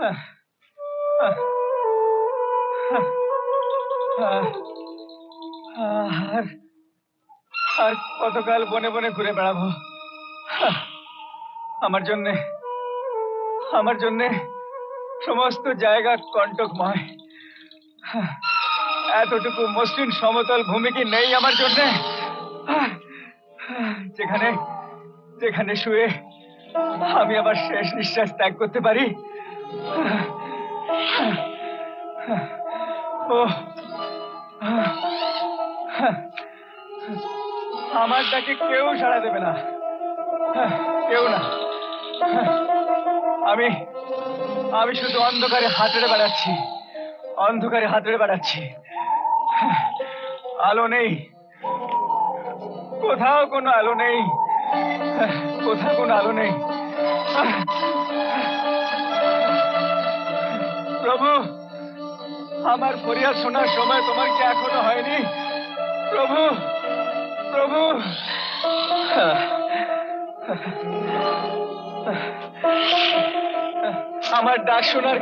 আর কতকাল বনে বনে ঘুরে বেড়াবো? আমার জন্যে সমস্ত জায়গা কণ্টকময়। এতটুকু মসৃণ সমতল ভূমি কি নেই আমার জন্যে, যেখানে যেখানে শুয়ে আমি আমার শেষ নিঃশ্বাস ত্যাগ করতে পারি? আমার ডাকে কেউ সাড়া দেবে না, কেউ না। আমি শুধু অন্ধকারে হাতড়ে বেড়াচ্ছি। আলো নেই, কোথাও কোনো আলো নেই। প্রভু, আমার ফরিয়াদ শোনার সময় তোমার কি এখনো হয়নি? প্রভু, আমার ডাক শোনার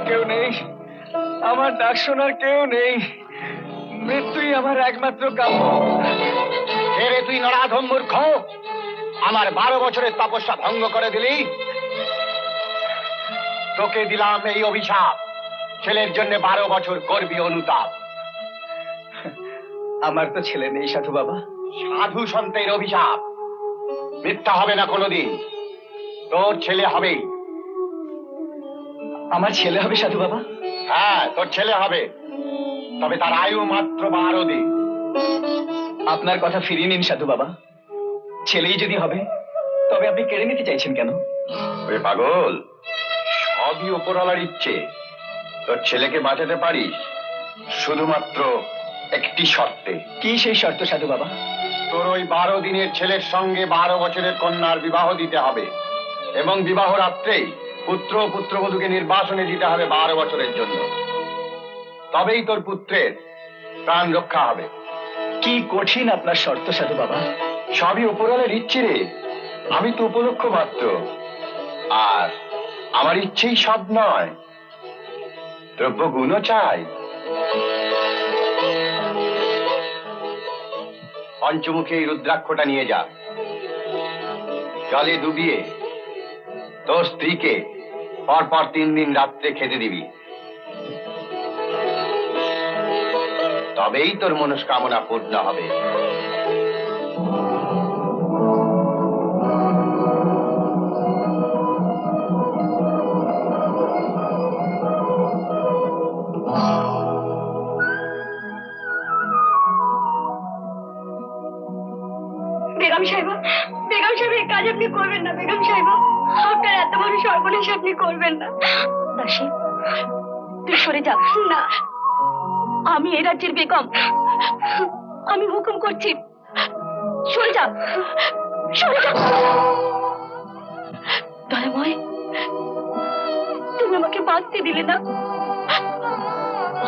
কেউ নেই। মৃত্যুই আমার একমাত্র কাম্য। রে তুই নরাধম মূর্খ, আমার 12 বছরের তপস্যা ভঙ্গ করে দিলি। তোকে দিলাম এই অভিশাপ, ছেলের জন্য 12 বছর করবি অনুতাপ। আমার তো ছেলে নেই সাধু বাবা। সাধু সন্তের অভিশাপ মিথ্যা হবে না কোনোদিন। তোর ছেলে হবেই। আমার ছেলে হবে সাধু বাবা? হ্যাঁ, তোর ছেলে হবে, তবে তার আয়ু মাত্র 12 দিন। আপনার কথা ফিরিয়ে নিন সাধু বাবা। ছেলেই যদি হবে তবে আপনি কেড়ে নিতে চাইছেন কেন? ওরে পাগল, সবই উপরওয়ালার ইচ্ছে। তোর ছেলেকে বাঁচাতে পারিস শুধুমাত্র একটি শর্তে। কি সেই শর্ত সাধু বাবা? তোর ওই 12 দিনের ছেলের সঙ্গে 12 বছরের কন্যার বিবাহ দিতে হবে, এবং বিবাহ রাত্রেই পুত্র ও পুত্রবধূকে নির্বাসনে দিতে হবে 12 বছরের জন্য। তবেই তোর পুত্রের প্রাণ রক্ষা হবে। কি কঠিন আপনার শর্ত সাধু বাবা। সবই উপরওয়ালার ইচ্ছে রে, আমি তো উপলক্ষ মাত্র। আর আমার ইচ্ছেই সব নয়, দ্রব্য গুণও চাই। পঞ্চমুখী এই রুদ্রাক্ষটা নিয়ে যা, জলে ডুবিয়ে তোর স্ত্রীকে পরপর 3 দিন রাত্রে খেতে দিবি, তবেই তোর মনস্কামনা পূর্ণ হবে। বেগম সাহেবা, এই কাজ আপনি করবেন না। বেগম সাহেবা, আপনার এত বড় সর্বনাশ আপনি করবেন না। দাসী, তুই সরে যা। না, আমি এই রাজ্যের বেগম, আমি হুকুম করছি, সরে যা। দয়াময়, তুমি আমাকে বাঁচতে দিলে না,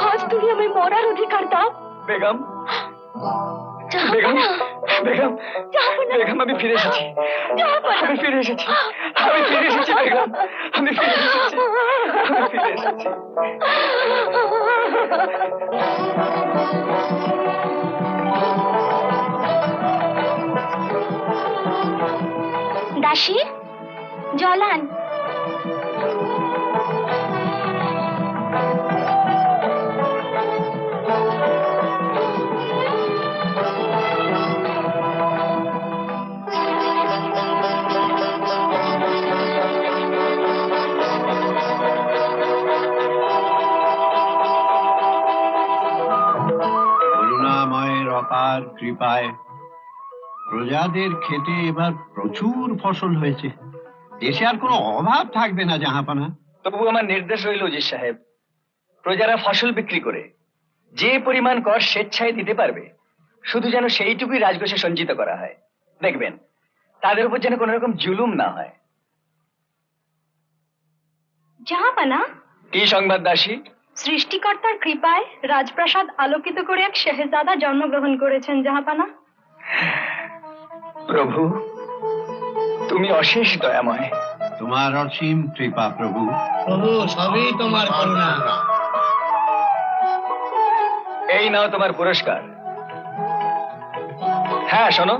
আজ তুমি আমায় মরার অধিকার দাও। বেগম, আমি ফিরে এসেছি। বেগম, আমি ফিরে এসেছি। দাসী, জল আন। অপার কৃপায় প্রজাদের খেতে এবার প্রচুর ফসল হয়েছে। দেশে আর কোনো অভাব থাকবে না জাহাপানা। তবু আমার নির্দেশ রইল উজির সাহেব, প্রজারা ফসল বিক্রি করে যে পরিমাণ কর স্বেচ্ছায় দিতে পারবে, শুধু যেন সেইটুকুই রাজকোষে সঞ্চিত করা হয়। দেখবেন তাদের উপর যেন কোনো রকম জুলুম না হয়। জাহাপানা, কি সংবাদ দাসী? সৃষ্টিকর্তার কৃপায় রাজপ্রাসাদ আলোকিত করে এক শেহজাদা জন্মগ্রহণ করেছেন জাহাপানা। প্রভু, তুমি অশেষ দয়াময়। তোমার অসীম কৃপা প্রভু। প্রভু সবই তোমার করুণা। এই নাও তোমার পুরস্কার। হ্যাঁ শোনো,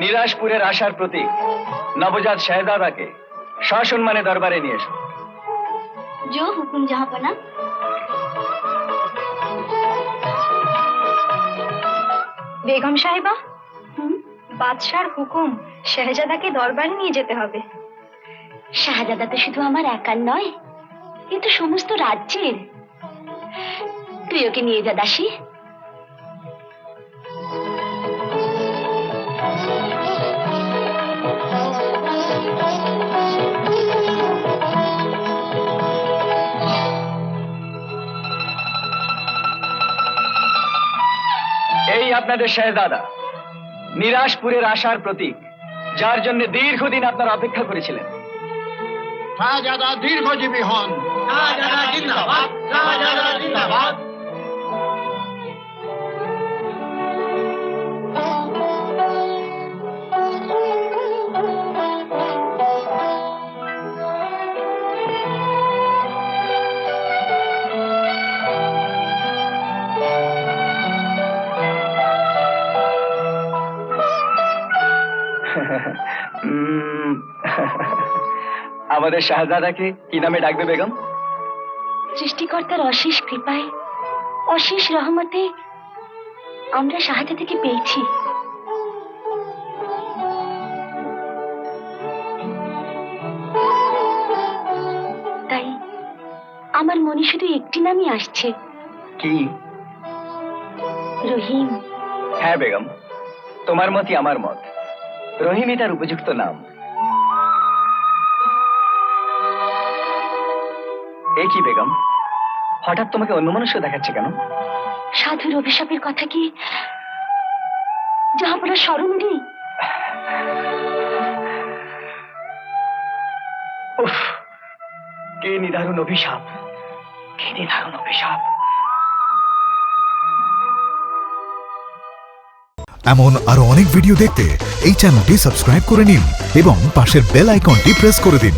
নিরাশপুরের আশার প্রতীক নবজাত শাহজাদাকে সসম্মানে দরবারে নিয়ে এসো। जो हुकुम जहांपना। বেগম সাহেবা, বাদশার হুকুম, শাহজাদাকে দরবারে নিয়ে যেতে হবে। শাহজাদা তো শুধু আমার একার নয়, কিন্তু সমস্ত রাজ্যের। তুই ওকে নিয়ে যা দাসী। এই আপনাদের শাহজাদা, নিরাশপুরের আশার প্রতীক, যার জন্য দীর্ঘদিন আপনারা অপেক্ষা করেছিলেন। শাহজাদা দীর্ঘজীবী হন। শাহজাদা জিন্দাবাদ, শাহজাদা জিন্দাবাদ। আমাদের শাহজাদাকে কি নামে ডাকবে বেগম? সৃষ্টিকর্তার অশেষ কৃপায়, অশেষ রহমতে আমরা শাহজাদাকে পেয়েছি। তাই আমার মনে শুধু একটি নামই আসছে, কি? রহিম। হ্যাঁ বেগম, তোমার মতই আমার মত। রহিমই তার উপযুক্ত নাম। এই কি বেগম, হঠাৎ তোমাকে অন্যমনস্ক দেখাচ্ছে কেন? সাধুর অভিশাপের কথা কি জাহাপনার স্মরণ নেই? উফ, কে নিদারুণ অভিশাপ, কে নিদারুণ অভিশাপ। এমন আরো অনেক ভিডিও দেখতে এই চ্যানেলটি সাবস্ক্রাইব করে নিন এবং পাশের বেল আইকনটি প্রেস করে দিন।